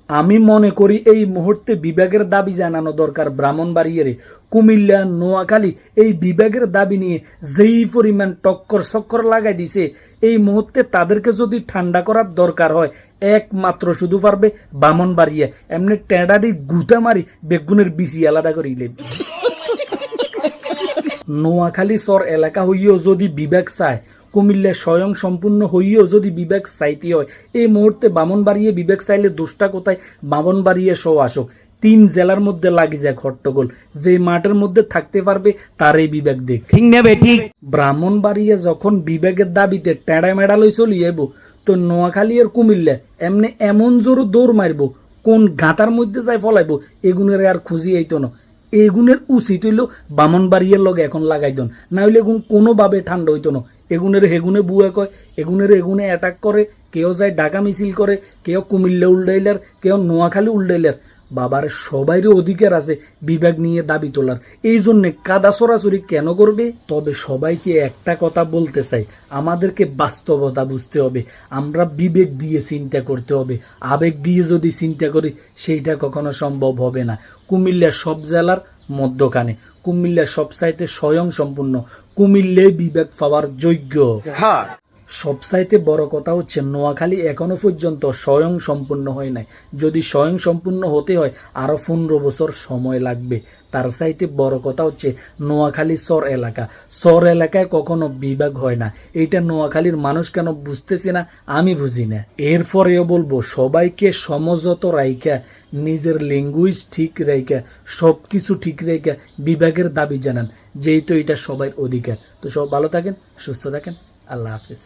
আমি মনে করি এই মুহূর্তে বিভাগের দাবি জানানো দরকার ব্রাহ্মণবাড়িয়ারে, কুমিল্লা, নোয়াখালী এই বিভাগের দাবি নিয়ে যেই পরিমাণ চক্কর লাগাই দিছে, এই মুহূর্তে তাদেরকে যদি ঠান্ডা করার দরকার হয় একমাত্র শুধু পারবে ব্রাহ্মণবাড়িয়া। এমনি টেঁডাডি গুতা মারি বেগুনের বিচি আলাদা করিলে। নোয়াখালী সর এলাকা হইয়েও যদি বিভাগ চায়, কুমিল্লা স্বয়ং সম্পূর্ণ হইয়েও যদি বিভাগ চাইতে হয়, এই মুহূর্তে ব্রাহ্মণবাড়িয়া বিভাগ চাইলে দোষটা কোথায়? ব্রাহ্মণবাড়িয়া সহ আসুক, 3 জেলার মধ্যে লাগি যায় হট্টগোল, যে মাঠের মধ্যে থাকতে পারবে তার এই বিভাগ দেখ। ঠিক নেবে ঠিক। ব্রাহ্মণবাড়িয়া যখন বিভাগের দাবিতে টেঁড়া মেডা লই চলি যাইব, তো নোয়াখালী আর কুমিল্লা এমনি এমন জোর দৌড় মারব, কোন গাঁতার মধ্যে যাই ফলাইব এগুনের আর খুঁজি আইতো না। এগুনের উচিত হইল ব্রাহ্মণবাড়িয়ার লগে এখন লাগাই দন, না হইলে এগুন কোনোভাবে ঠান্ডা হইতো না। এগুনের হেগুনে বুয়া কয়, এগুনের এগুনে অ্যাটাক করে, কেউ যায় ঢাকা মিছিল করে, কেউ কুমিল্লা উল্টাইলার, কেউ নোয়াখালী উল্টাইলার। বাবার সবাইরও অধিকার আছে বিভাগ নিয়ে দাবি তোলার, এই জন্যে কাদা সরাসরি কেন করবে? তবে সবাইকে একটা কথা বলতে চাই, আমাদেরকে বাস্তবতা বুঝতে হবে। আমরা বিবেক দিয়ে চিন্তা করতে হবে, আবেগ দিয়ে যদি চিন্তা করি সেইটা কখনো সম্ভব হবে না। কুমিল্লার সব জেলার মধ্যখানে, কুমিল্লা সবচাইতে স্বয়ং সম্পূর্ণ, কুমিল্লায় বিবেক পাওয়ার যোগ্য। সবচাইতে বড় কথা হচ্ছে নোয়াখালী এখনো পর্যন্ত স্বয়ং সম্পূর্ণ হয় নাই। যদি স্বয়ং সম্পূর্ণ হতে হয় আরও 15 বছর সময় লাগবে। তার চাইতে বড় কথা হচ্ছে নোয়াখালী সর এলাকায় কখনো বিভাগ হয় না। এইটা নোয়াখালীর মানুষ কেন বুঝতেছে না আমি বুঝি না। এরপরেও বলবো সবাইকে সমঝোত রাইখা, নিজের ল্যাঙ্গুয়েজ ঠিক রাইখা, সব কিছু ঠিক রাইখা বিভাগের দাবি জানান, যেহেতু এটা সবার অধিকার। তো সব ভালো থাকেন, সুস্থ থাকেন, আল্লাহ হাফিজ।